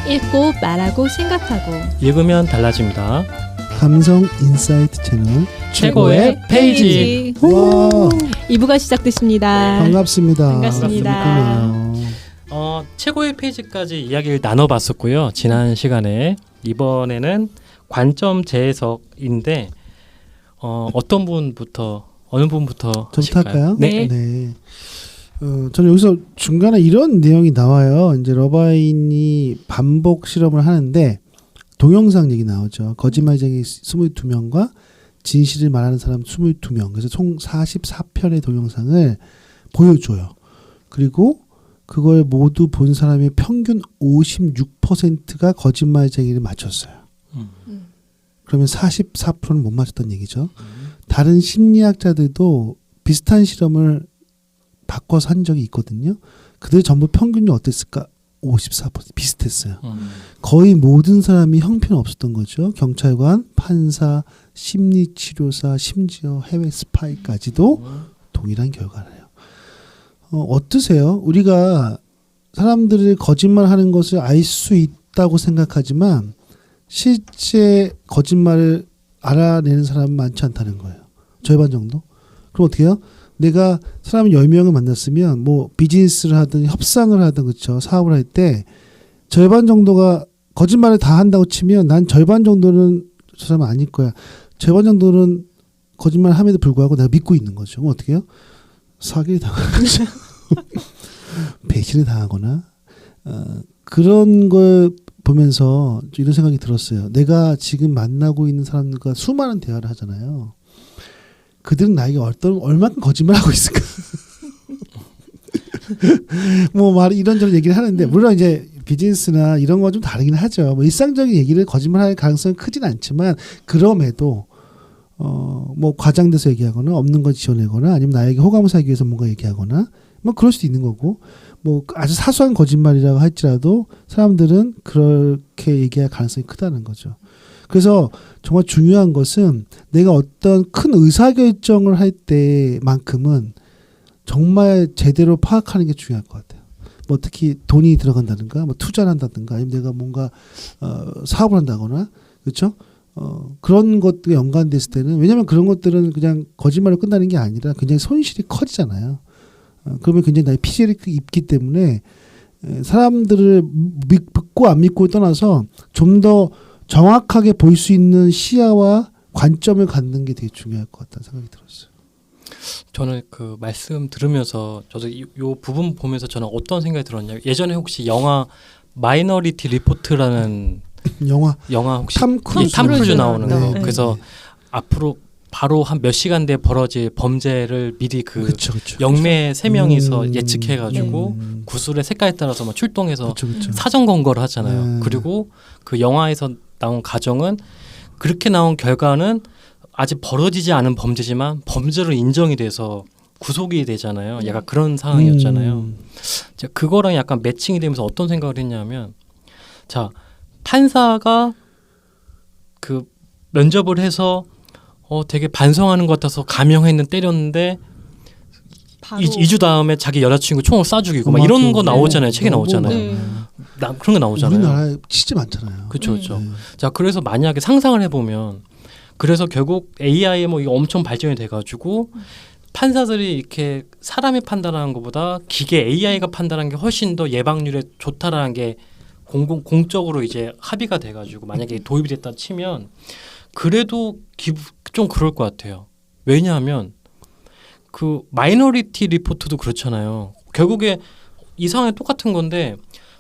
읽고 말하고 생각하고 읽으면 달라집니다. 감성 인사이트 채널 최고의 페이지. 와 2부가 시작됐습니다. 반갑습니다. 반갑습니다. 최고의 페이지까지 이야기를 나눠봤었고요. 지난 시간에 이번에는 관점 재해석인데 어떤 분부터 어느 분부터 저부터 할까요? 네. 네. 저는 여기서 중간에 이런 내용이 나와요. 이제 러바인이 반복 실험을 하는데 동영상 얘기 나오죠. 거짓말쟁이 22명과 진실을 말하는 사람 22명. 그래서 총 44편의 동영상을 보여줘요. 그리고 그걸 모두 본 사람의 평균 56%가 거짓말쟁이를 맞췄어요. 그러면 44%는 못 맞췄다는 얘기죠. 다른 심리학자들도 비슷한 실험을 바꿔서 한 적이 있거든요. 그들 전부 평균이 어땠을까? 54% 비슷했어요. 거의 모든 사람이 형편없었던 거죠. 경찰관, 판사, 심리치료사, 심지어 해외 스파이까지도 동일한 결과래요. 어떠세요? 우리가 사람들이 거짓말하는 것을 알 수 있다고 생각하지만 실제 거짓말을 알아내는 사람은 많지 않다는 거예요. 절반 정도? 그럼 어떻게 해요? 내가 사람 10명을 만났으면 뭐 비즈니스를 하든 협상을 하든 그렇죠. 사업을 할 때 절반 정도가 거짓말을 다 한다고 치면 난 절반 정도는 저 사람은 아닐 거야. 절반 정도는 거짓말을 함에도 불구하고 내가 믿고 있는 거죠. 그럼 어떻게 해요? 사기를 당하는 거죠. 배신을 당하거나 그런 걸 보면서 이런 생각이 들었어요. 내가 지금 만나고 있는 사람들과 수많은 대화를 하잖아요. 그들은 나에게 얼마큼 거짓말하고 있을까? 뭐 말 이런저런 얘기를 하는데 물론 이제 비즈니스나 이런 건 좀 다르긴 하죠. 뭐 일상적인 얘기를 거짓말할 가능성은 크진 않지만 그럼에도 뭐 과장돼서 얘기하거나 없는 걸 지어내거나 아니면 나에게 호감을 사기 위해서 뭔가 얘기하거나 뭐 그럴 수도 있는 거고 뭐 아주 사소한 거짓말이라고 할지라도 사람들은 그렇게 얘기할 가능성이 크다는 거죠. 그래서 정말 중요한 것은 내가 어떤 큰 의사결정을 할 때만큼은 정말 제대로 파악하는 게 중요할 것 같아요. 뭐 특히 돈이 들어간다든가 뭐 투자를 한다든가 아니면 내가 뭔가 사업을 한다거나 그렇죠? 그런 것들이 연관됐을 때는 왜냐하면 그런 것들은 그냥 거짓말로 끝나는 게 아니라 굉장히 손실이 커지잖아요. 그러면 굉장히 나의 피해를 입기 때문에 사람들을 믿고 안 믿고를 떠나서 좀 더 정확하게 볼 수 있는 시야와 관점을 갖는 게 되게 중요할 것 같다는 생각이 들었어요. 저는 그 말씀 들으면서 저도 요 부분 보면서 저는 어떤 생각이 들었냐면 예전에 혹시 영화 마이너리티 리포트라는 영화 혹시 탐 크루즈 나오는 거 네. 그래서 앞으로 바로 한 몇 시간 뒤에 벌어질 범죄를 미리 그 그쵸. 영매 3명이서 예측해가지고 네. 구슬의 색깔에 따라서 막 출동해서 그쵸. 사전 검거를 하잖아요. 네. 그리고 그 영화에서 나온 가정은 그렇게 나온 결과는 아직 벌어지지 않은 범죄지만 범죄로 인정이 돼서 구속이 되잖아요. 약간 그런 상황이었잖아요. 제가 그거랑 약간 매칭이 되면서 어떤 생각을 했냐면 자 판사가 그 면접을 해서 되게 반성하는 것 같아서 감형했는 때렸는데 2주 다음에 자기 여자친구 총을 쏴 죽이고 막 이런 거 나오잖아요. 책에 나오잖아요. 네. 그런 거 나오잖아요. 우리나라에 진짜 많잖아요. 그렇죠. 네. 자 그래서 만약에 상상을 해보면 그래서 결국 AI 뭐 이거 엄청 발전이 돼가지고 판사들이 이렇게 사람이 판단하는 것보다 기계 AI가 판단하는 게 훨씬 더 예방률에 좋다라는 게 공적으로 이제 합의가 돼가지고 만약에 도입이 됐다 치면 그래도 좀 그럴 것 같아요. 왜냐하면 그 마이너리티 리포트도 그렇잖아요. 결국에 이 상황이 똑같은 건데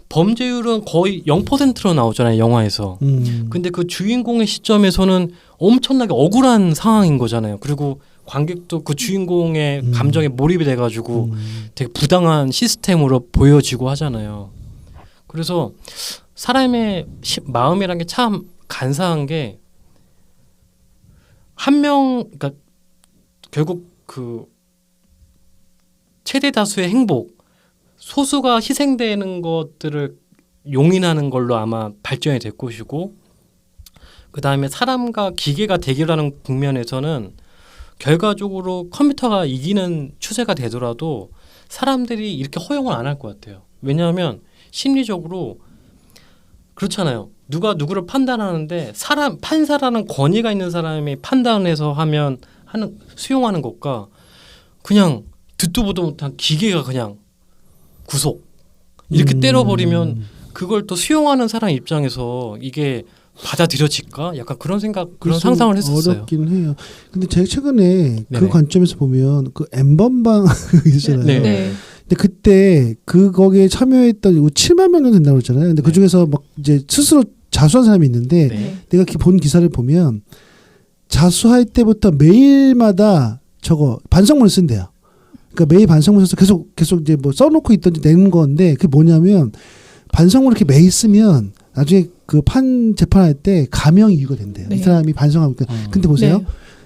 범죄율은 거의 0%로 나오잖아요. 영화에서. 근데 그 주인공의 시점에서는 엄청나게 억울한 상황인 거잖아요. 그리고 관객도 그 주인공의 감정에 몰입이 돼가지고 되게 부당한 시스템으로 보여지고 하잖아요. 그래서 사람의 마음이란 게 참 간사한 게 한 명, 그러니까 결국 그 최대 다수의 행복, 소수가 희생되는 것들을 용인하는 걸로 아마 발전이 될 것이고, 그 다음에 사람과 기계가 대결하는 국면에서는 결과적으로 컴퓨터가 이기는 추세가 되더라도 사람들이 이렇게 허용을 안 할 것 같아요. 왜냐하면 심리적으로 그렇잖아요. 누가 누구를 판단하는데 판사라는 권위가 있는 사람이 판단해서 수용하는 것과 그냥 듣도 보도 못한 기계가 그냥 구속 이렇게 때려버리면 그걸 또 수용하는 사람 입장에서 이게 받아들여질까? 약간 그런 그런 상상을 했었어요. 어렵긴 해요. 근데 제가 최근에 네네. 그 관점에서 보면 그 N번방 있잖아요. 네. 네. 근데 그때 거기에 참여했던 7만 명 정도 된다고 그랬잖아요. 근데 그 중에서 막 이제 스스로 자수한 사람이 있는데 네. 내가 본 기사를 보면 자수할 때부터 매일마다 저거 반성문을 쓴대요. 그러니까 매일 반성문 써서 계속 이제 뭐 써놓고 있던지 내는 건데 그게 뭐냐면 반성문을 이렇게 매일 쓰면 나중에 그 재판할 때 감형 이유가 된대요. 네. 이 사람이 반성하고 근데 보세요. 네.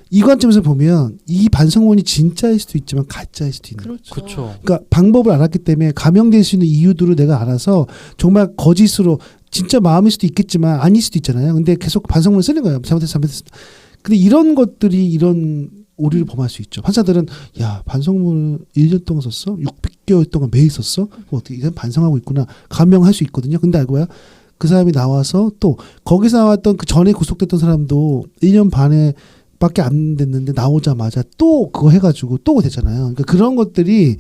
이 관점에서 보면 이 반성문이 진짜일 수도 있지만 가짜일 수도 있는 거예요. 그렇죠. 그렇죠. 그러니까 방법을 알았기 때문에 감형될 수 있는 이유들을 내가 알아서 정말 거짓으로 진짜 마음일 수도 있겠지만 아닐 수도 있잖아요. 근데 계속 반성문을 쓰는 거예요. 잘못했어. 근데 이런 것들이 이런 오류를 범할 수 있죠. 판사들은 야 반성문을 1년 동안 썼어? 600개월 동안 매일 썼어? 어떻게 이건 반성하고 있구나. 감형할 수 있거든요. 근데 알고 봐요. 그 사람이 나와서 또 거기서 나왔던 그 전에 구속됐던 사람도 1년 반에 밖에 안 됐는데 나오자마자 또 그거 해가지고 또 되잖아요. 그러니까 그런 것들이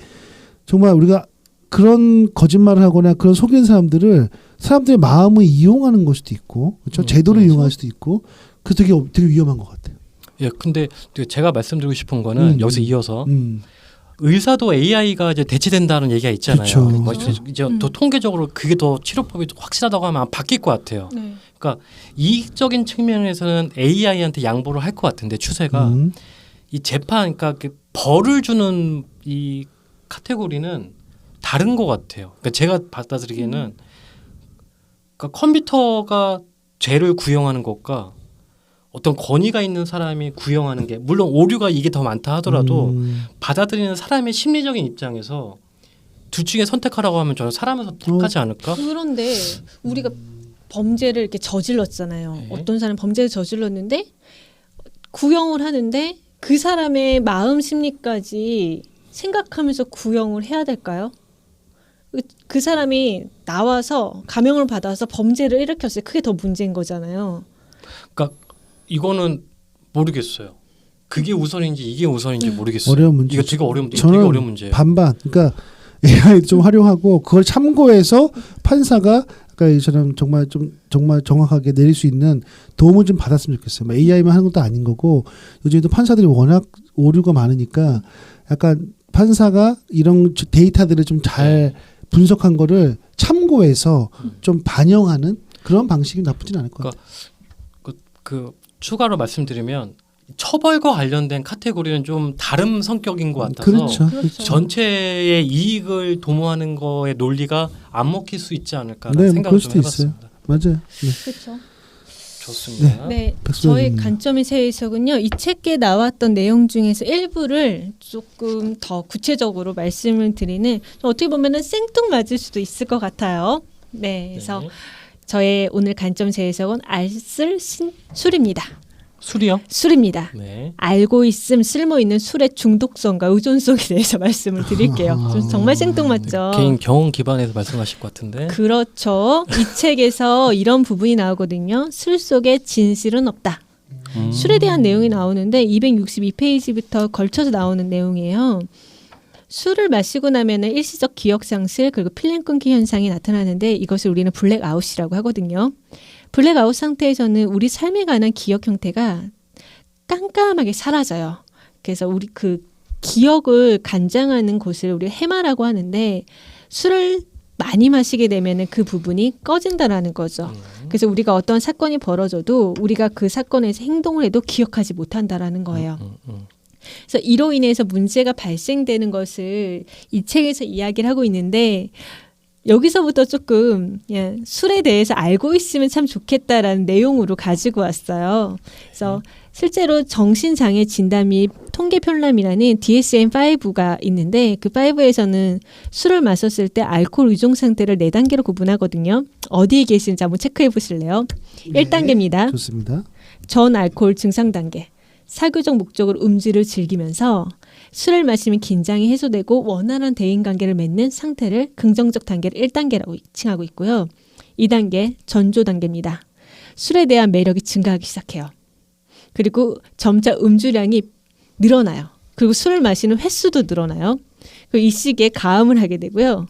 정말 우리가 그런 거짓말을 하거나 그런 속이는 사람들의 마음을 이용하는 걸 수도 있고, 그렇죠? 제도를 그렇죠. 이용할 수도 있고, 그 되게 위험한 것 같아요. 예, 근데 제가 말씀드리고 싶은 거는 여기서 이어서 의사도 AI가 이제 대체된다는 얘기가 있잖아요. 그쵸. 뭐 이제 더 통계적으로 그게 더 치료법이 확실하다고 하면 바뀔 것 같아요. 네. 그러니까 이익적인 측면에서는 AI한테 양보를 할 것 같은데 추세가 이 재판, 그러니까 벌을 주는 이 카테고리는 다른 것 같아요. 그러니까 제가 받아들이기에는 그러니까 컴퓨터가 죄를 구형하는 것과 어떤 권위가 있는 사람이 구형하는 게 물론 오류가 이게 더 많다 하더라도 받아들이는 사람의 심리적인 입장에서 둘 중에 선택하라고 하면 저는 사람을 선택하지 않을까? 그런데 우리가 범죄를 이렇게 저질렀잖아요. 네. 어떤 사람 범죄를 저질렀는데 구형을 하는데 그 사람의 마음 심리까지 생각하면서 구형을 해야 될까요? 그 사람이 나와서 감형을 받아서 범죄를 일으켰어요. 그게 더 문제인 거잖아요. 그러니까 이거는 모르겠어요. 그게 우선인지 이게 우선인지 모르겠어요. 어려운 문제. 이거 되게 어려운 문제예요. 반반. 그러니까 AI 좀 활용하고 그걸 참고해서 판사가 아까 이처럼 정말 정확하게 내릴 수 있는 도움을 좀 받았으면 좋겠어요. AI만 하는 것도 아닌 거고 요즘에도 판사들이 워낙 오류가 많으니까 약간 판사가 이런 데이터들을 좀 잘 분석한 거를 참고해서 좀 반영하는 그런 방식이 나쁘진 않을 것 같아요. 그 추가로 말씀드리면 처벌과 관련된 카테고리는 좀 다른 성격인 것 같아서 그렇죠. 전체의 이익을 도모하는 거의 논리가 안 먹힐 수 있지 않을까라는 네, 생각을 그럴 좀 수도 해봤습니다. 있어요. 맞아요. 네. 그렇죠. 좋습니다. 네, 백소연님. 저의 관점에서 해석은요. 이 책에 나왔던 내용 중에서 일부를 조금 더 구체적으로 말씀을 드리는 어떻게 보면은 생뚱맞을 수도 있을 것 같아요. 네, 그래서 네. 저의 오늘 관점 재해석은 알쓸 술입니다. 술이요? 술입니다. 네. 알고 있음 쓸모 있는 술의 중독성과 의존성에 대해서 말씀을 드릴게요. 좀 정말 생뚱맞죠. 개인 경험 기반에서 말씀하실 것 같은데. 그렇죠. 이 책에서 이런 부분이 나오거든요. 술 속에 진실은 없다. 술에 대한 내용이 나오는데 262페이지부터 걸쳐서 나오는 내용이에요. 술을 마시고 나면은 일시적 기억 상실 그리고 필름 끊기 현상이 나타나는데 이것을 우리는 블랙아웃이라고 하거든요. 블랙아웃 상태에서는 우리 삶에 관한 기억 형태가 깜깜하게 사라져요. 그래서 우리 그 기억을 간장하는 곳을 우리 해마라고 하는데 술을 많이 마시게 되면은 그 부분이 꺼진다라는 거죠. 그래서 우리가 어떤 사건이 벌어져도 우리가 그 사건에서 행동을 해도 기억하지 못한다라는 거예요. 그래서 이로 인해서 문제가 발생되는 것을 이 책에서 이야기를 하고 있는데 여기서부터 조금 술에 대해서 알고 있으면 참 좋겠다라는 내용으로 가지고 왔어요. 그래서 실제로 정신장애 진단 및 통계 편람이라는 DSM-5가 있는데 그 5에서는 술을 마셨을 때 알코올 의존 상태를 4단계로 구분하거든요. 어디에 계신지 한번 체크해 보실래요? 네, 1단계입니다. 좋습니다. 전 알코올 증상 단계. 사교적 목적으로 음주를 즐기면서 술을 마시면 긴장이 해소되고 원활한 대인관계를 맺는 상태를 긍정적 단계를 1단계라고 칭하고 있고요. 2단계 전조 단계입니다. 술에 대한 매력이 증가하기 시작해요. 그리고 점차 음주량이 늘어나요. 그리고 술을 마시는 횟수도 늘어나요. 그리고 이 시기에 가음을 하게 되고요.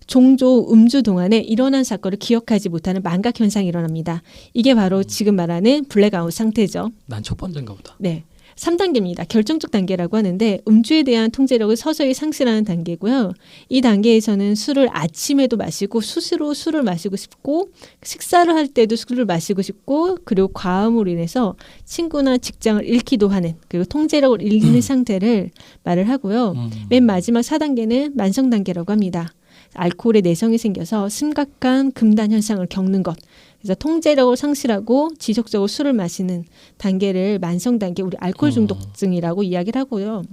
종조 음주 동안에 일어난 사건을 기억하지 못하는 망각 현상이 일어납니다. 이게 바로 지금 말하는 블랙아웃 상태죠. 난 첫 번째인가 보다. 네. 3단계입니다. 결정적 단계라고 하는데 음주에 대한 통제력을 서서히 상실하는 단계고요. 이 단계에서는 술을 아침에도 마시고 수시로 술을 마시고 싶고 식사를 할 때도 술을 마시고 싶고 그리고 과음으로 인해서 친구나 직장을 잃기도 하는 그리고 통제력을 잃는 상태를 말을 하고요. 맨 마지막 4단계는 만성 단계라고 합니다. 알코올에 내성이 생겨서 심각한 금단 현상을 겪는 것. 그래서 통제력을 상실하고 지속적으로 술을 마시는 단계를 만성 단계, 우리 알코올 중독증이라고 이야기를 하고요.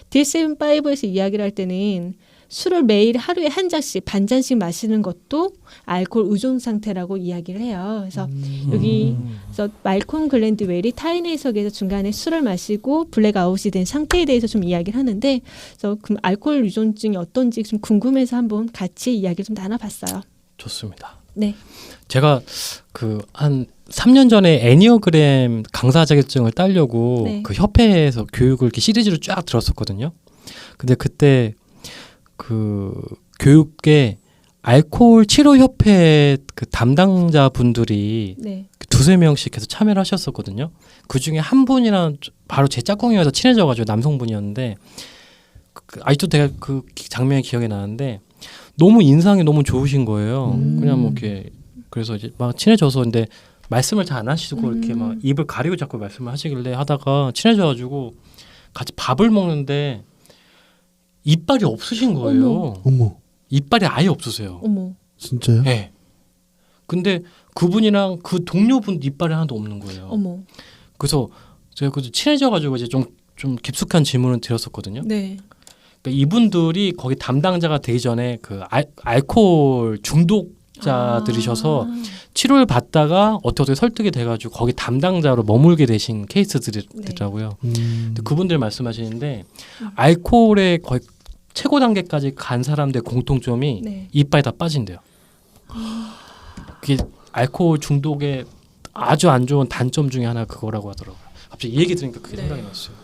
DSM-5에서 이야기를 할 때는 술을 매일 하루에 한 잔씩, 반 잔씩 마시는 것도 알코올 의존 상태라고 이야기를 해요. 그래서 여기서 말콤 글랜드웰이 타인의 해석에서 중간에 술을 마시고 블랙아웃이 된 상태에 대해서 좀 이야기를 하는데, 그래서 그 알코올 의존증이 어떤지 좀 궁금해서 한번 같이 이야기를 좀 나눠봤어요. 좋습니다. 네. 제가 그 한 3년 전에 애니어그램 강사 자격증을 따려고 네. 그 협회에서 교육을 이렇게 시리즈로 쫙 들었었거든요. 근데 그때 그 교육에 알코올 치료 협회 그 담당자 분들이 네. 두세 명씩 해서 참여를 하셨었거든요. 그 중에 한 분이랑 바로 제 짝꿍이어서 친해져가지고 남성분이었는데 아직도 제가 그 장면이 기억이 나는데 너무 인상이 너무 좋으신 거예요. 그냥 뭐 이렇게 그래서 이제 막 친해져서 근데 말씀을 잘 안 하시고 이렇게 막 입을 가리고 자꾸 말씀을 하시길래 하다가 친해져가지고 같이 밥을 먹는데 이빨이 없으신 거예요. 어머, 이빨이 아예 없으세요. 어머. 진짜요? 네. 근데 그분이랑 그 동료분 이빨이 하나도 없는 거예요. 어머. 그래서 제가 그 친해져가지고 이제 좀 깊숙한 질문을 드렸었거든요. 네. 그러니까 이분들이 거기 담당자가 되기 전에 그 알코올 중독자들이셔서 치료를 받다가 어떻게 설득이 돼가지고 거기 담당자로 머물게 되신 케이스들이더라고요. 근데 그분들 말씀하시는데 알코올의 거의 최고 단계까지 간 사람들의 공통점이 네. 이빨이 다 빠진대요. 그게 알코올 중독의 아주 안 좋은 단점 중에 하나 그거라고 하더라고요. 갑자기 이 얘기 들으니까 그게 생각이 났어요.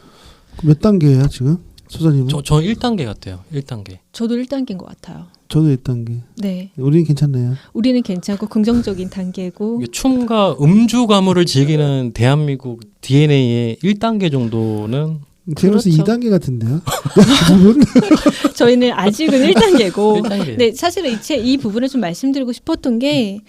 몇 단계예요 지금? 소장님은? 저 1단계 같아요. 1단계. 저도 1단계인 것 같아요. 저도 1단계. 네. 우리는 괜찮네요. 우리는 괜찮고 긍정적인 단계고. 이게 춤과 음주 가무를 즐기는 대한민국 DNA의 1단계 정도는 제가 벌써 그렇죠. 2단계 같은데요? 저희는 아직은 1단계고. 1단계. 네, 사실은 이 부분을 좀 말씀드리고 싶었던 게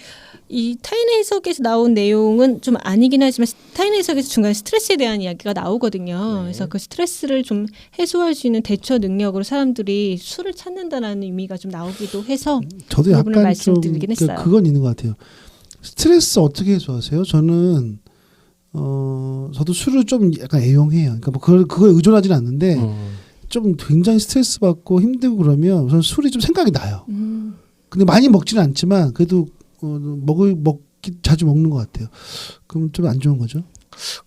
이 타인의 해석에서 나온 내용은 좀 아니긴 하지만 타인의 해석에서 중간에 스트레스에 대한 이야기가 나오거든요. 그래서 그 스트레스를 좀 해소할 수 있는 대처 능력으로 사람들이 술을 찾는다라는 의미가 좀 나오기도 해서 저도 그 부분을 약간 좀 말씀드리긴 했어요. 그건 있는 것 같아요. 스트레스 어떻게 해소하세요? 저는 저도 술을 좀 약간 애용해요. 그러니까 뭐 그거에 의존하지는 않는데 좀 굉장히 스트레스 받고 힘들고 그러면 우선 술이 좀 생각이 나요. 근데 많이 먹지는 않지만 그래도 먹기 자주 먹는 것 같아요. 그럼 좀 안 좋은 거죠?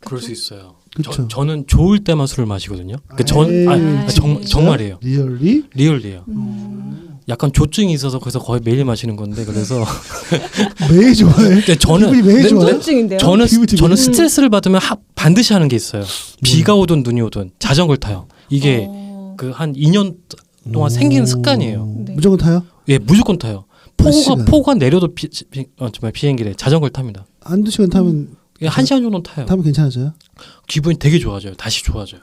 그럴 수 있어요. 그쵸. 저는 좋을 때만 술을 마시거든요. 에이, 정말이에요. 리얼리? 리얼리에요. 약간 조증이 있어서 그래서 거의 매일 마시는 건데 그래서 매일 좋아해. 근데 저는 기분이 매일 좋아요. 우울증인데요. 저는 기분이 스트레스를 받으면 반드시 하는 게 있어요. 비가 오든 눈이 오든 자전거를 타요. 이게 그 한 2년 동안 생기는 습관이에요. 네. 무조건 타요? 예, 무조건 타요. 폭우가 내려도 비행기래 자전거를 탑니다. 한두 시간 타면 예, 1시간 정도 타요. 타면 괜찮아져요? 기분이 되게 좋아져요. 다시 좋아져요.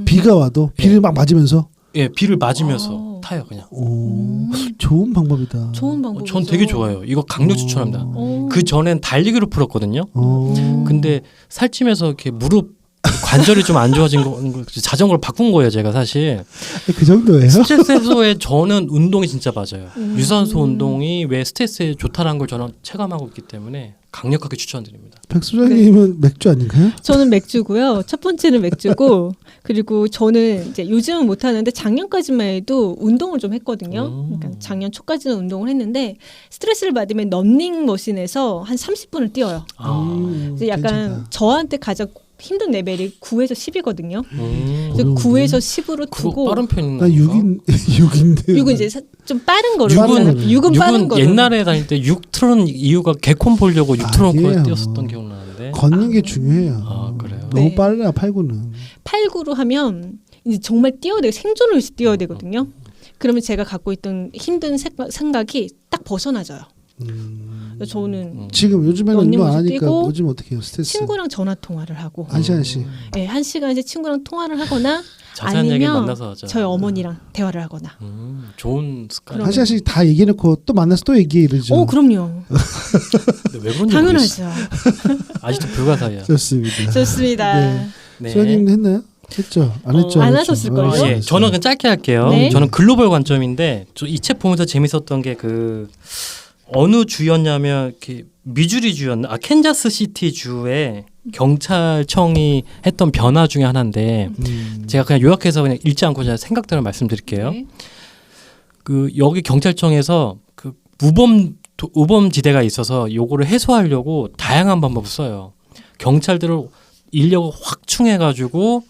비가 와도 비를 막 맞으면서 예, 비를 맞으면서 타요 그냥. 좋은 방법이다. 좋은 방법이죠. 전 되게 좋아요. 이거 강력 추천합니다. 그 전엔 달리기로 풀었거든요. 근데 살찌면서 이렇게 무릎 관절이 좀 안 좋아진 거 자전거를 바꾼 거예요. 제가 사실 그 정도예요? 스트레스 해소에 저는 운동이 진짜 맞아요. 유산소 운동이 왜 스트레스에 좋다는 걸 저는 체감하고 있기 때문에 강력하게 추천드립니다. 백소장님은 맥주 아닌가요? 저는 맥주고요. 첫 번째는 맥주고 그리고 저는 이제 요즘은 못 하는데 작년까지만 해도 운동을 좀 했거든요. 그러니까 작년 초까지는 운동을 했는데 스트레스를 받으면 런닝 머신에서 한 30분을 뛰어요. 그래서 약간 괜찮다. 저한테 가장 힘든 레벨이 9에서 10이거든요. 그래서 어려운데? 9에서 10으로 그거 두고 빠른 편인가? 난 6인 6인데. 6은 이제 좀 빠른 거로 육은- 하잖아요. 6은 빠른 6은 거로. 옛날에 다닐 때 6 틀은 이유가 개콘 보려고 6 틀어놓고 아니에요. 뛰었었던 기억나는데. 걷는 게 중요해요. 아, 그래요? 너무 네. 빨라 8구는. 8, 9로 하면 이제 정말 뛰어야 되고 생존을 위해서 뛰어야 되거든요. 그러면 제가 갖고 있던 힘든 생각이 딱 벗어나져요. 그래서 저는 지금 요즘에는 운동 안 런닝머신 하니까 뛰고 요즘 어떻게 해요? 스트레스. 친구랑 전화 통화를 하고, 한 시간씩. 네, 1시간 이제 친구랑 통화를 하거나 자세한 얘기 아니면 만나서 하자. 저희 어머니랑 대화를 하거나. 좋은 습관. 그럼- 한 시간씩 다 얘기해놓고 또 만나서 또 얘기해 이러죠. 오, 그럼요. 왜 그런지 모르겠어. 당연하죠. 아직도 불가사의야. 좋습니다. 좋습니다. 네. 네. 수현님도 했나요? 했죠. 안 했죠. 안 했죠. 하셨을걸요? 아, 예. 저는 그냥 짧게 할게요. 네. 저는 글로벌 관점인데 이 책 보면서 재밌었던 게 그 어느 주였냐면 이렇게 미주리 주였나? 캔자스 시티 주에 경찰청이 했던 변화 중에 하나인데 제가 그냥 요약해서 그냥 읽지 않고 제가 생각대로 말씀드릴게요. 네. 그 여기 경찰청에서 그 우범지대가 있어서 요거를 해소하려고 다양한 방법을 써요. 경찰들을 인력을 확 충해가지고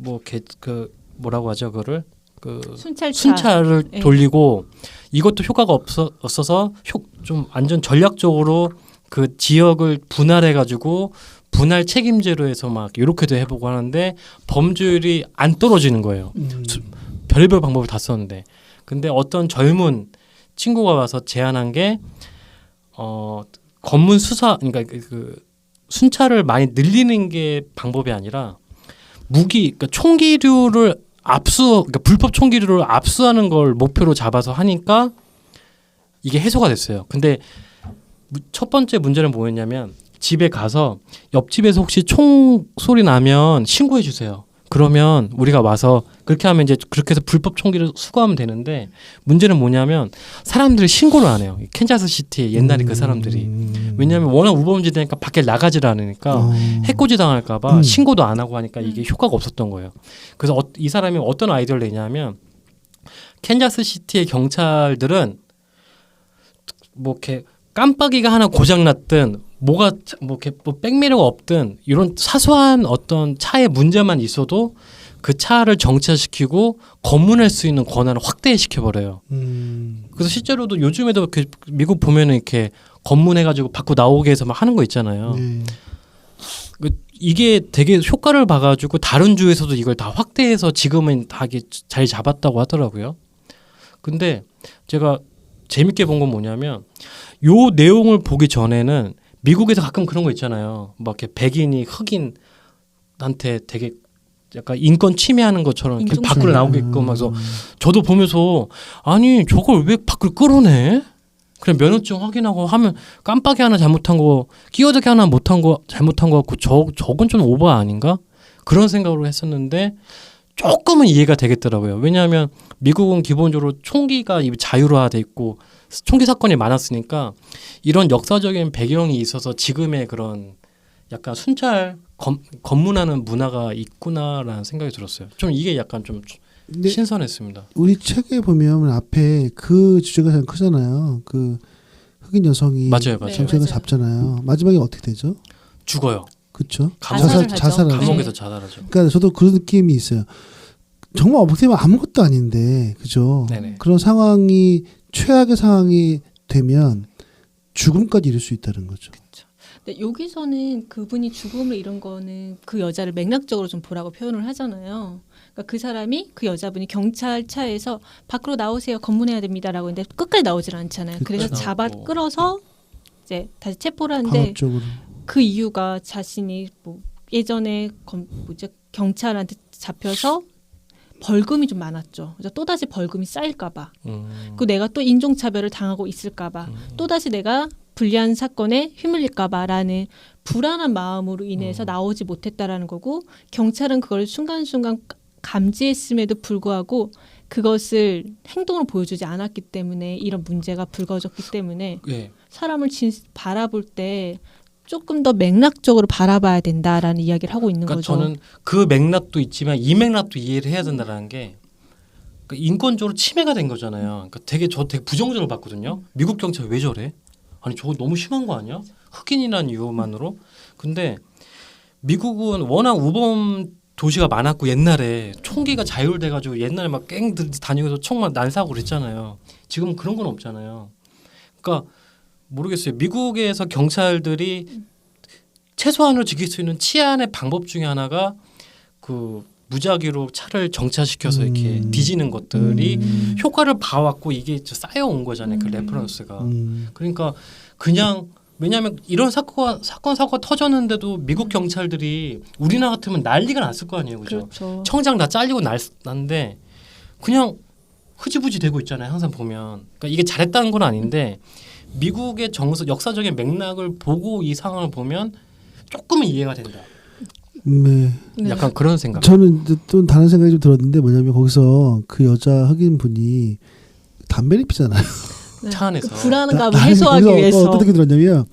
뭐 그 뭐라고 하죠 그거를 그 순찰을 네. 돌리고 이것도 효과가 없어서 좀 완전 전략적으로 그 지역을 분할해가지고 분할 책임제로 해서 막 이렇게도 해보고 하는데 범죄율이 안 떨어지는 거예요. 별의별 방법을 다 썼는데 근데 어떤 젊은 친구가 와서 제안한 게 검문 수사 그러니까 그 순찰을 많이 늘리는 게 방법이 아니라 그러니까 총기류를 그러니까 불법 총기류를 압수하는 걸 목표로 잡아서 하니까 이게 해소가 됐어요. 근데 첫 번째 문제는 뭐였냐면 집에 가서 옆집에서 혹시 총 소리 나면 신고해 주세요. 그러면 우리가 와서 그렇게 하면 이제 그렇게 해서 불법 총기를 수거하면 되는데 문제는 뭐냐면 사람들이 신고를 안 해요. 캔자스 시티 옛날에 그 사람들이 왜냐하면 워낙 우범지대니까 밖에 나가지를 않으니까 해코지 당할까봐 신고도 안 하고 하니까 이게 효과가 없었던 거예요. 그래서 이 사람이 어떤 아이디어를 내냐면 캔자스 시티의 경찰들은 뭐 이렇게 깜빡이가 하나 고장 났든 뭐가 뭐 이렇게 뭐 백미러가 없든 이런 사소한 어떤 차에 문제만 있어도 그 차를 정차시키고 검문할 수 있는 권한을 확대시켜 버려요. 그래서 실제로도 요즘에도 그 미국 보면은 이렇게 검문해가지고 밖으로 나오게 해서 막 하는 거 있잖아요. 네. 이게 되게 효과를 봐가지고 다른 주에서도 이걸 다 확대해서 지금은 다 잘 잡았다고 하더라고요. 근데 제가 재밌게 본 건 뭐냐면 요 내용을 보기 전에는 미국에서 가끔 그런 거 있잖아요. 막 이렇게 백인이 흑인한테 되게 약간 인권 침해하는 것처럼 계속 밖으로 나오게끔 해서 저도 보면서 아니 저걸 왜 밖으로 끌어내? 그냥 면허증 확인하고 하면 깜빡이 하나 잘못한 거 끼어들기 하나 못한 거 잘못한 거 같고 저건 좀 오버 아닌가? 그런 생각으로 했었는데 조금은 이해가 되겠더라고요. 왜냐하면 미국은 기본적으로 총기가 자유화돼 있고 총기 사건이 많았으니까 이런 역사적인 배경이 있어서 지금의 그런 약간 순찰 검문하는 문화가 있구나라는 생각이 들었어요. 좀 이게 약간 좀 신선했습니다. 우리 책에 보면 앞에 그 주제가 참 크잖아요. 그 흑인 여성이 맞아요. 경찰을 잡잖아요. 마지막에 어떻게 되죠? 죽어요. 그렇죠. 자살을 하죠. 자살하죠. 감옥에서 자살하죠. 그러니까 저도 그런 느낌이 있어요. 정말 어떻게 보면 아무것도 아닌데, 그죠? 네네. 그런 상황이 최악의 상황이 되면 죽음까지 이룰 수 있다는 거죠. 근데 여기서는 그분이 죽음을 이룬 거는 그 여자를 맥락적으로 좀 보라고 표현을 하잖아요. 그러니까 그 사람이 그 여자분이 경찰차에서 밖으로 나오세요. 검문해야 됩니다라고 했는데 끝까지 나오질 않잖아요. 그래서 그렇죠. 잡아 끌어서 이제 다시 체포를 하는데 강압적으로. 그 이유가 자신이 뭐 예전에 경찰한테 잡혀서 벌금이 좀 많았죠. 그래서 또 다시 벌금이 쌓일까봐. 그 내가 또 인종차별을 당하고 있을까봐. 또 다시 내가 불리한 사건에 휘말릴까봐라는 불안한 마음으로 인해서 나오지 못했다라는 거고 경찰은 그걸 순간순간 감지했음에도 불구하고 그것을 행동으로 보여주지 않았기 때문에 이런 문제가 불거졌기 때문에 예. 사람을 바라볼 때 조금 더 맥락적으로 바라봐야 된다라는 이야기를 하고 있는 그러니까 거죠. 저는 그 맥락도 있지만 이 맥락도 이해를 해야 된다는 게 그러니까 인권적으로 침해가 된 거잖아요. 그러니까 되게 부정적으로 봤거든요. 미국 경찰 왜 저래? 아니 저거 너무 심한 거 아니야? 흑인이라는 이유만으로. 근데 미국은 워낙 우범 도시가 많았고 옛날에 총기가 자율돼가지고 옛날에 막 갱들 다니면서 총만 난사하고 그랬잖아요. 지금 그런 건 없잖아요. 그러니까 모르겠어요. 미국에서 경찰들이 최소한으로 지킬 수 있는 치안의 방법 중에 하나가 그 무작위로 차를 정차시켜서 이렇게 뒤지는 것들이 효과를 봐왔고 이게 쌓여온 거잖아요. 그 레퍼런스가. 그러니까 그냥 왜냐하면 이런 사건 사고가 터졌는데도 미국 경찰들이 우리나라 같으면 난리가 났을 거 아니에요, 그죠? 그렇죠. 청장 다 잘리고 났는데 그냥 흐지부지 되고 있잖아요. 항상 보면. 그러니까 이게 잘했다는 건 아닌데 미국의 역사적인 맥락을 보고 이 상황을 보면 조금은 이해가 된다. 네. 약간 그런 생각. 저는 이제 또 다른 생각이 좀 들었는데 뭐냐면 거기서 그 여자 흑인 분이 담배를 피잖아요. 네. 차 안에서. 그 불안감을 아니, 해소하기 거기서 위해서. 어떤 생각이 들었냐면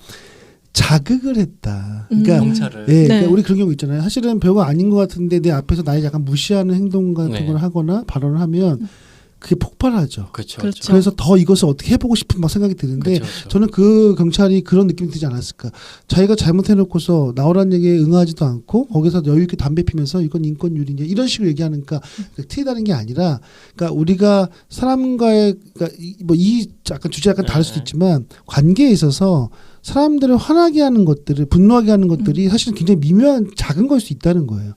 자극을 했다. 그러니까 경찰을. 예, 그러니까 네. 우리 그런 경우 있잖아요. 사실은 별거 아닌 것 같은데 내 앞에서 나를 약간 무시하는 행동 같은 네. 걸 하거나 발언을 하면 그게 폭발하죠. 그렇죠. 그렇죠. 그래서 더 이것을 어떻게 해보고 싶은 막 생각이 드는데 그렇죠. 저는 그 경찰이 그런 느낌이 들지 않았을까. 자기가 잘못해놓고서 나오라는 얘기에 응하지도 않고 거기서 여유 있게 담배 피면서 이건 인권유린이야 이런 식으로 얘기하니까 틀리다는 게 아니라 그러니까 우리가 사람과의 그러니까 이 약간 주제 약간 다를 수도 있지만 관계에 있어서 사람들을 화나게 하는 것들을 분노하게 하는 것들이 사실은 굉장히 미묘한 작은 걸 수 있다는 거예요.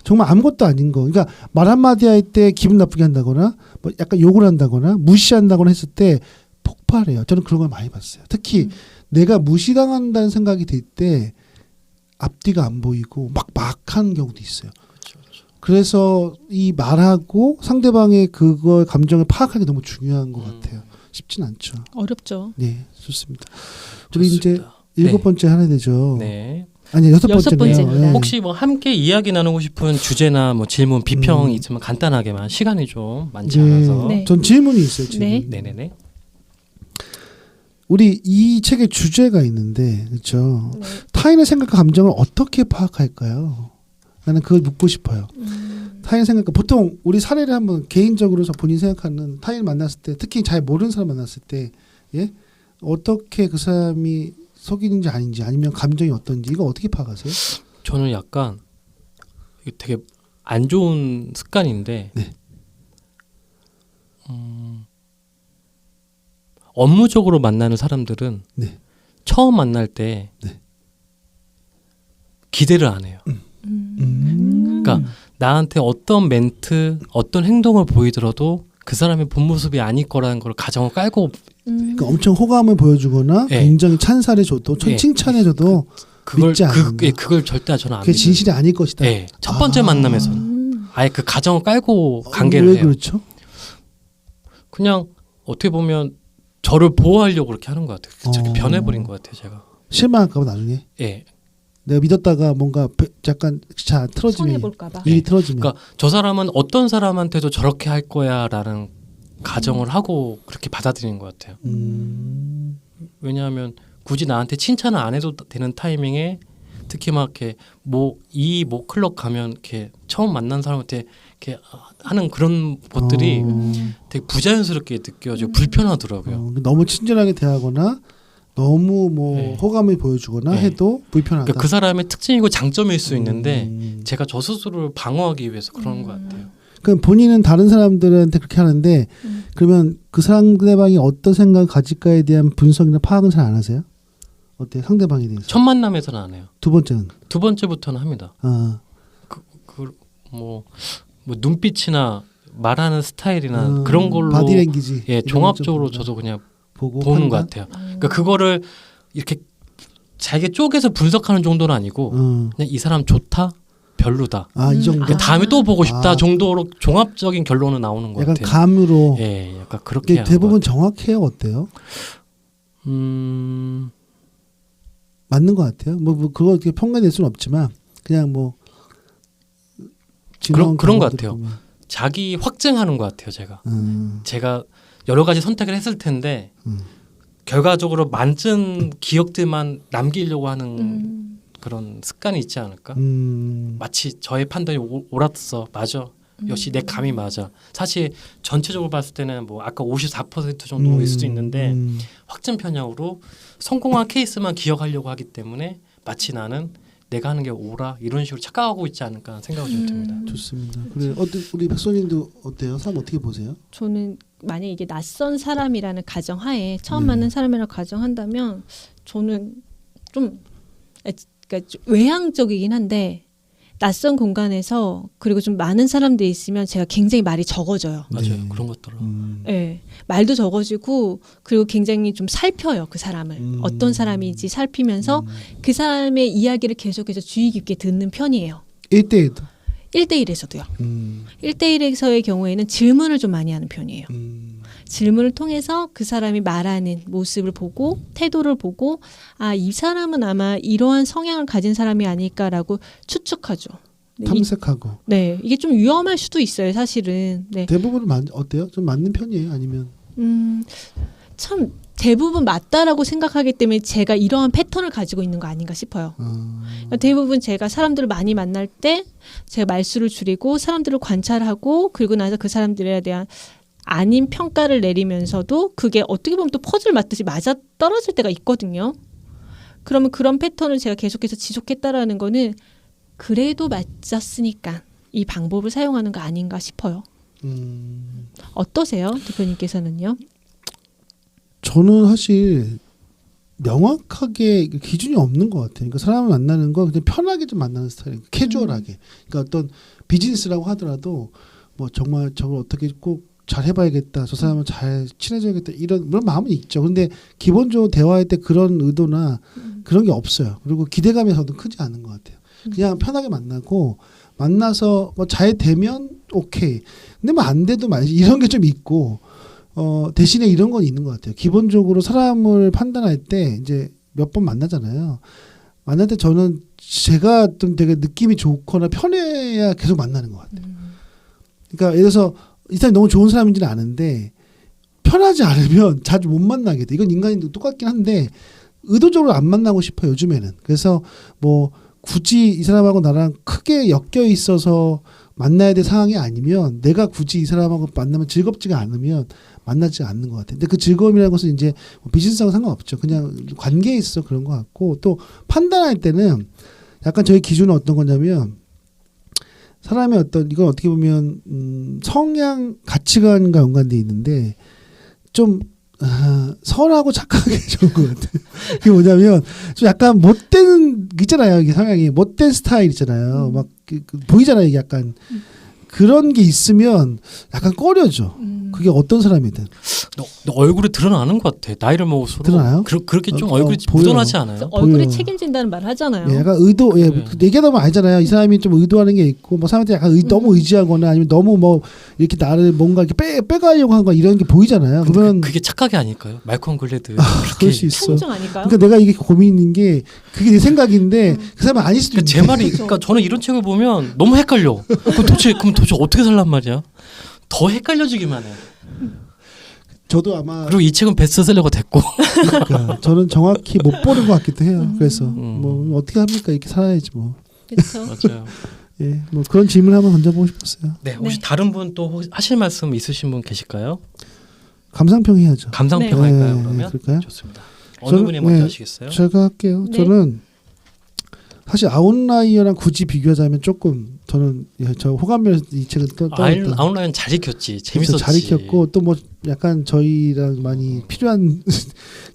정말 아무것도 아닌 거. 그러니까 말 한마디 할 때 기분 나쁘게 한다거나 뭐 약간 욕을 한다거나 무시한다거나 했을 때 폭발해요. 저는 그런 걸 많이 봤어요. 특히 내가 무시당한다는 생각이 들 때 앞뒤가 안 보이고 막 하는 경우도 있어요. 그래서 이 말하고 상대방의 그걸 감정을 파악하는 게 너무 중요한 것 같아요. 쉽진 않죠. 어렵죠. 네, 좋습니다. 우리 이제 좋습니다. 7번째 하나 되죠. 네. 아니 6번째네요. 6번째입니다. 네. 혹시 뭐 함께 이야기 나누고 싶은 주제나 뭐 질문, 비평이 있으면 간단하게만 시간이 좀 많지 않아서. 네. 전 질문이 있어요. 질문. 네. 네네네. 우리 이 책의 주제가 있는데 그렇죠. 네. 타인의 생각과 감정을 어떻게 파악할까요? 나는 그걸 묻고 싶어요. 타인 생각과 보통 우리 사례를 한번 개인적으로 본인 생각하는 타인을 만났을 때 특히 잘 모르는 사람 만났을 때 예? 어떻게 그 사람이 속이는지 아닌지 아니면 감정이 어떤지 이거 어떻게 파악하세요? 저는 약간 이게 되게 안 좋은 습관인데 네. 업무적으로 만나는 사람들은 네. 처음 만날 때 네. 기대를 안 해요. 그러니까 나한테 어떤 멘트, 어떤 행동을 보이더라도 그 사람의 본 모습이 아닐 거라는 걸 가정을 깔고 그러니까 엄청 호감을 보여주거나 네. 굉장히 찬사를 줘도 네. 칭찬해줘도 믿지 않는다. 그걸 절대 저는 안 그게 믿어요. 진실이 아닐 것이다. 네, 첫 번째 만남에서는 아예 그 가정을 깔고 관계를 왜 해요. 그렇죠? 그냥 어떻게 보면 저를 보호하려고 그렇게 하는 것 같아요. 저렇게 어. 변해버린 것 같아요, 제가. 실망할까봐 나중에 예. 내가 믿었다가 뭔가 약간 잘 틀어지면 손해볼까봐. 일이 네. 틀어지면 그러니까 저 사람은 어떤 사람한테도 저렇게 할 거야라는 가정을 하고 그렇게 받아들이는 것 같아요. 왜냐하면 굳이 나한테 칭찬을 안 해도 되는 타이밍에 특히 막 이렇게 뭐 클럽 가면 이렇게 처음 만난 사람한테 이렇게 하는 그런 것들이 되게 부자연스럽게 느껴지고 불편하더라고요. 너무 친절하게 대하거나 너무 뭐 네. 호감을 보여주거나 네. 해도 불편하다. 그러니까 그 사람의 특징이고 장점일 수 있는데 음. 제가 저 스스로를 방어하기 위해서 그러는 것 같아요. 그럼 본인은 다른 사람들한테 그렇게 하는데 그러면 그 상대방이 어떤 생각을 가질까에 대한 분석이나 파악은 잘 안 하세요? 어때요? 상대방에 대해서. 첫 만남에서는 안 해요. 두 번째는 두 번째부터는 합니다. 뭐 눈빛이나 말하는 스타일이나 그런 걸로 바디랭귀지 예, 이런 종합적으로 좀 저도 그냥 보고 보는 것 판단? 같아요. 그러니까 그거를 이렇게 잘게 쪼개서 분석하는 정도는 아니고 그냥 이 사람 좋다, 별로다. 이 정도. 그 다음에 또 보고 싶다 아. 정도로 종합적인 결론은 나오는 것 약간 같아요. 감으로. 예, 약간 그렇게 이게 하는 대부분 것 정확해요. 어때요? 같아요. 맞는 것 같아요. 뭐 그거 어떻게 평가될 수는 없지만 그냥 뭐 그런 것 경험들을 같아요. 보면. 자기 확증하는 것 같아요. 제가 여러 가지 선택을 했을 텐데 결과적으로 만든 기억들만 남기려고 하는 그런 습관이 있지 않을까? 마치 저의 판단이 옳았어, 맞아. 역시 내 감이 맞아. 사실 전체적으로 봤을 때는 뭐 아까 54% 정도일 수도 있는데 확증 편향으로 성공한 케이스만 기억하려고 하기 때문에 마치 나는 내가 하는 게 옳아 이런 식으로 착각하고 있지 않을까 생각이 좀 듭니다. 좋습니다. 그래 우리 백선님도 어때요? 삶 어떻게 보세요? 저는 만약 이게 낯선 사람이라는 가정하에 처음 네. 만난 사람이라고 가정한다면 저는 좀 그러니까 좀 외향적이긴 한데 낯선 공간에서 그리고 좀 많은 사람들이 있으면 제가 굉장히 말이 적어져요. 맞아요. 네. 그런 것들은. 네, 말도 적어지고 그리고 굉장히 좀 살펴요 그 사람을 어떤 사람인지 살피면서 그 사람의 이야기를 계속해서 주의 깊게 듣는 편이에요. 1대1도. 1대1에서도요. 1대1에서의 경우에는 질문을 좀 많이 하는 편이에요. 질문을 통해서 그 사람이 말하는 모습을 보고 태도를 보고 아, 이 사람은 아마 이러한 성향을 가진 사람이 아닐까라고 추측하죠. 탐색하고. 네, 이게 좀 위험할 수도 있어요, 사실은. 네. 대부분은 어때요? 좀 맞는 편이에요? 아니면 참 대부분 맞다라고 생각하기 때문에 제가 이러한 패턴을 가지고 있는 거 아닌가 싶어요. 그러니까 대부분 제가 사람들을 많이 만날 때 제가 말수를 줄이고 사람들을 관찰하고 그리고 나서 그 사람들에 대한 아닌 평가를 내리면서도 그게 어떻게 보면 또 퍼즐 맞듯이 맞아 떨어질 때가 있거든요. 그러면 그런 패턴을 제가 계속해서 지속했다라는 거는 그래도 맞았으니까 이 방법을 사용하는 거 아닌가 싶어요. 어떠세요, 대표님께서는요? 저는 사실 명확하게 기준이 없는 것 같아요. 그러니까 사람을 만나는 거 그냥 편하게 좀 만나는 스타일이에요. 캐주얼하게. 그러니까 어떤 비즈니스라고 하더라도 뭐 정말 저걸 어떻게 꼭 잘 해봐야겠다. 저 사람은 잘 친해져야겠다. 이런 마음은 있죠. 근데 기본적으로 대화할 때 그런 의도나 그런 게 없어요. 그리고 기대감이 저도 크지 않은 것 같아요. 그냥 편하게 만나서 뭐 잘 되면 오케이. 근데 뭐 안 돼도 말이지. 이런 게 좀 있고 대신에 이런 건 있는 것 같아요. 기본적으로 사람을 판단할 때 이제 몇 번 만나잖아요. 만날 때 저는 제가 좀 되게 느낌이 좋거나 편해야 계속 만나는 것 같아요. 그러니까 예를 들어서 이 사람이 너무 좋은 사람인지는 아는데 편하지 않으면 자주 못 만나게 돼. 이건 인간인도 똑같긴 한데 의도적으로 안 만나고 싶어요, 요즘에는. 그래서 뭐 굳이 이 사람하고 나랑 크게 엮여 있어서 만나야 될 상황이 아니면 내가 굳이 이 사람하고 만나면 즐겁지가 않으면 만나지 않는 것 같아요. 근데 그 즐거움이라는 것은 이제 뭐 비즈니스하고 상관없죠. 그냥 관계에 있어 그런 것 같고 또 판단할 때는 약간 저희 기준은 어떤 거냐면 사람의 어떤 이건 어떻게 보면 성향 가치관과 연관돼 있는데 좀 선하고 착하게 좋은 것 같아요. 그게 뭐냐면 좀 약간 못된 있잖아요. 이게 성향이 못된 스타일 있잖아요. 막 보이잖아요. 이게 약간 그런 게 있으면 약간 꺼려져. 그게 어떤 사람이든. 너 얼굴에 드러나는 것 같아. 나이를 먹을수록. 드러나요? 그렇게 좀 얼굴이 보여요. 묻어나지 않아요? 얼굴이 보여요. 책임진다는 말 하잖아요. 예, 약간 의도, 예, 얘기하다 보면 알잖아요. 이 사람이 좀 의도하는 게 있고, 뭐 사람한테 약간 너무 의지하거나 아니면 너무 뭐 이렇게 나를 뭔가 이렇게 빼가려고 하는 거 이런 게 보이잖아요. 그러면 그게 착각이 아닐까요? 말콤 글래드. 그럴 수 있어. 청중 아닐까요? 그러니까 내가 이게 고민인 게 그게 내 생각인데 그 사람은 아닐 수도 그러니까 있는데. 제 말이 그러니까 저는 이런 책을 보면 너무 헷갈려. 그럼 도대체 어떻게 살란 말이야? 더 헷갈려지기만 해. 저도 아마 그리고 이 책은 베스트셀러가 됐고. 그러니까 저는 정확히 못 보는 것 같기도 해요. 그래서 뭐 어떻게 합니까? 이렇게 살아야지 뭐. 그렇죠. 맞아요. 예, 뭐 그런 질문 한번 던져보고 싶었어요. 네, 혹시 다른 분 또 하실 말씀 있으신 분 계실까요? 감상평 해야죠. 감상평 네. 할까요? 네, 그러면 그럴까요? 좋습니다. 어느 저는- 분이 먼저 네, 하시겠어요? 제가 할게요. 네. 저는 사실 아웃라이어랑 굳이 비교하자면 조금 저는 저 호감면에서 이 책은 떠올랐다. 아웃라인 잘 익혔지. 그래서 재밌었지. 잘 익혔고 또 뭐 약간 저희랑 많이 필요한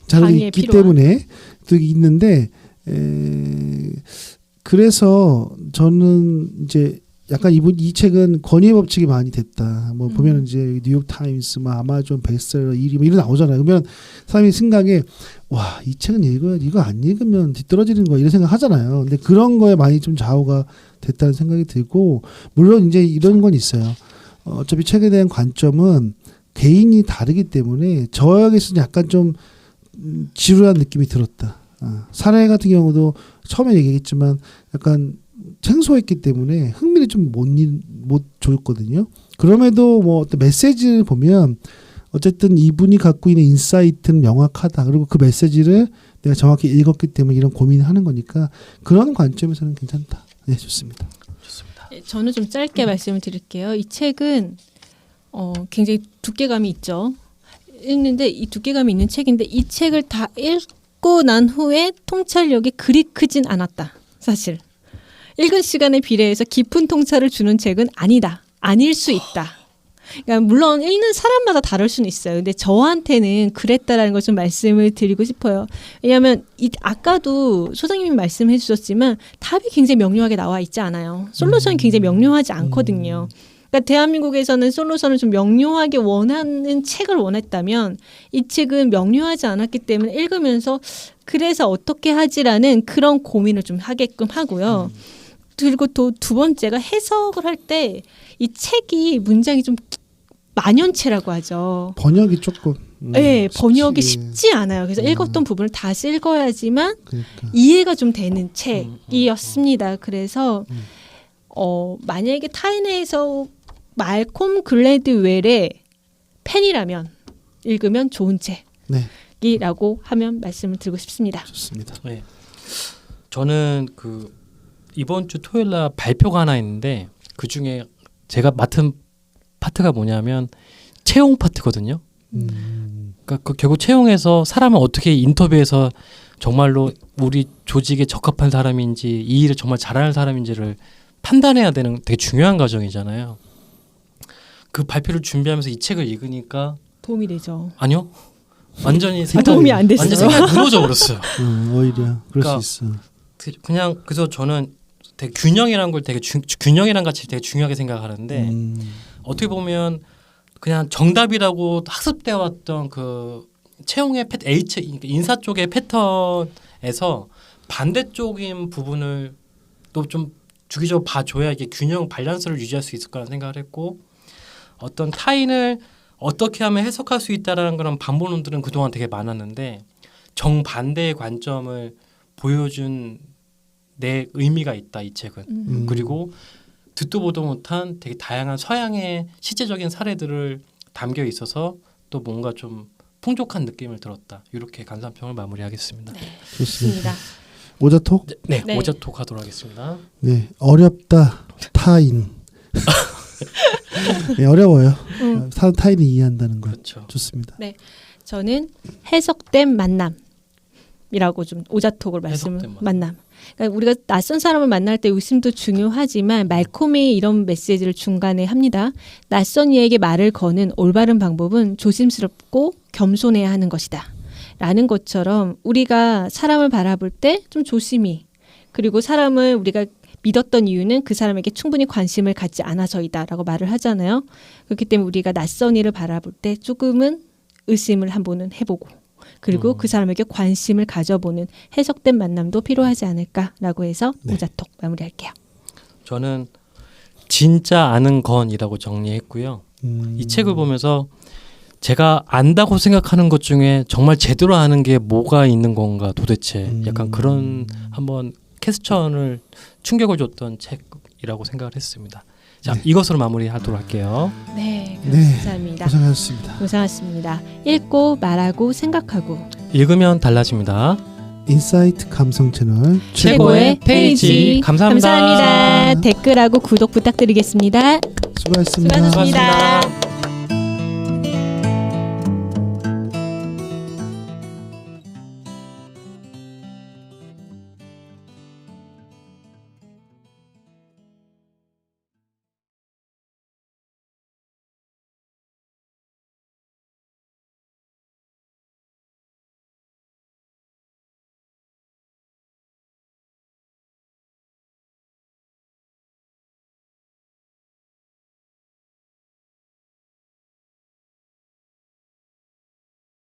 자료가 강의에 있기 필요한. 때문에 또 있는데 그래서 저는 이제 약간 이 책은 권위의 법칙이 많이 됐다. 뭐 보면 이제 뉴욕 타임스, 뭐 아마존 베스트셀러 1위 뭐 이런 나오잖아요. 그러면 사람이 생각에 와, 이 책은 읽어야지. 이거 안 읽으면 뒤떨어지는 거야. 이런 생각 하잖아요. 근데 그런 거에 많이 좀 좌우가 됐다는 생각이 들고 물론 이제 이런 건 있어요. 어차피 책에 대한 관점은 개인이 다르기 때문에 저에게서는 약간 좀 지루한 느낌이 들었다. 사례 같은 경우도 처음에 얘기했지만 약간 생소했기 때문에 흥미를 좀 못 줬거든요. 그럼에도 뭐 어떤 메시지를 보면 어쨌든 이분이 갖고 있는 인사이트는 명확하다. 그리고 그 메시지를 내가 정확히 읽었기 때문에 이런 고민을 하는 거니까 그런 관점에서는 괜찮다. 네, 좋습니다. 좋습니다. 네, 저는 좀 짧게 말씀을 드릴게요. 이 책은 굉장히 두께감이 있죠. 읽는데 이 두께감이 있는 책인데 이 책을 다 읽고 난 후에 통찰력이 그리 크진 않았다. 사실. 읽은 시간에 비례해서 깊은 통찰을 주는 책은 아니다. 아닐 수 있다. 그러니까 물론 읽는 사람마다 다를 수는 있어요. 근데 저한테는 그랬다라는 걸 좀 말씀을 드리고 싶어요. 왜냐하면 아까도 소장님이 말씀해 주셨지만 답이 굉장히 명료하게 나와 있지 않아요. 솔루션이 굉장히 명료하지 않거든요. 그러니까 대한민국에서는 솔루션을 좀 명료하게 원하는 책을 원했다면 이 책은 명료하지 않았기 때문에 읽으면서 그래서 어떻게 하지라는 그런 고민을 좀 하게끔 하고요. 그리고 또 두 번째가 해석을 할 때 이 책이 문장이 좀 만연체라고 하죠. 번역이 조금 네, 번역이 쉽지 않아요. 그래서 읽었던 부분을 다시 읽어야지만 그러니까. 이해가 좀 되는 책이었습니다. 그래서 만약에 타인에서 말콤 글래드웰의 팬이라면 읽으면 좋은 책이라고 하면 말씀을 드리고 싶습니다. 좋습니다. 네. 저는 이번 주 토요일 날 발표가 하나 있는데 그 중에 제가 맡은 파트가 뭐냐면 채용 파트거든요. 그러니까 결국 채용에서 사람을 어떻게 인터뷰해서 정말로 우리 조직에 적합한 사람인지 이 일을 정말 잘하는 사람인지를 판단해야 되는 되게 중요한 과정이잖아요. 그 발표를 준비하면서 이 책을 읽으니까 도움이 되죠. 아니요. 완전히 도움이 안 됐어요. 완전 생각이 무너져 버렸어요. 오히려 그럴 그러니까 수 있어. 그냥 그래서 저는 되게 균형이라는 걸 균형이란 가치를 되게 중요하게 생각하는데 어떻게 보면 그냥 정답이라고 학습되어 왔던 그 채용의 인사 쪽의 패턴에서 반대쪽인 부분을 또 좀 주기적으로 봐줘야 이게 균형 밸런스를 유지할 수 있을 거라는 생각을 했고 어떤 타인을 어떻게 하면 해석할 수 있다라는 그런 반론들은 그동안 되게 많았는데 정반대의 관점을 보여준 내 의미가 있다 이 책은. 그리고 듣도 보도 못한 되게 다양한 서양의 실제적인 사례들을 담겨 있어서 또 뭔가 좀 풍족한 느낌을 들었다. 이렇게 감상평을 마무리하겠습니다. 네, 좋습니다. 좋습니다. 오자톡? 네, 네. 오자톡 하도록 하겠습니다. 네, 어렵다 타인. 네, 어려워요. 타인을 이해한다는 것. 그렇죠. 좋습니다. 저는 해석된 만남이라고 좀 오자톡을 말씀을 해석된 만남. 그러니까 우리가 낯선 사람을 만날 때 의심도 중요하지만 말콤이 이런 메시지를 중간에 합니다. 낯선 이에게 말을 거는 올바른 방법은 조심스럽고 겸손해야 하는 것이다. 라는 것처럼 우리가 사람을 바라볼 때 좀 조심히 그리고 사람을 우리가 믿었던 이유는 그 사람에게 충분히 관심을 갖지 않아서이다라고 말을 하잖아요. 그렇기 때문에 우리가 낯선 이를 바라볼 때 조금은 의심을 한번은 해보고 그리고 그 사람에게 관심을 가져보는 해석된 만남도 필요하지 않을까라고 해서 오자톡 마무리할게요. 저는 진짜 아는 건이라고 정리했고요. 이 책을 보면서 제가 안다고 생각하는 것 중에 정말 제대로 아는 게 뭐가 있는 건가 도대체 약간 그런 한번 퀘스천을 충격을 줬던 책이라고 생각을 했습니다. 자, 이것으로 마무리하도록 할게요. 네, 네, 감사합니다. 고생하셨습니다. 고생하셨습니다. 읽고 말하고 생각하고 읽으면 달라집니다. 인사이트 감성 채널 최고의 페이지. 감사합니다. 감사합니다. 댓글하고 구독 부탁드리겠습니다. 수고하셨습니다. 수고하셨습니다.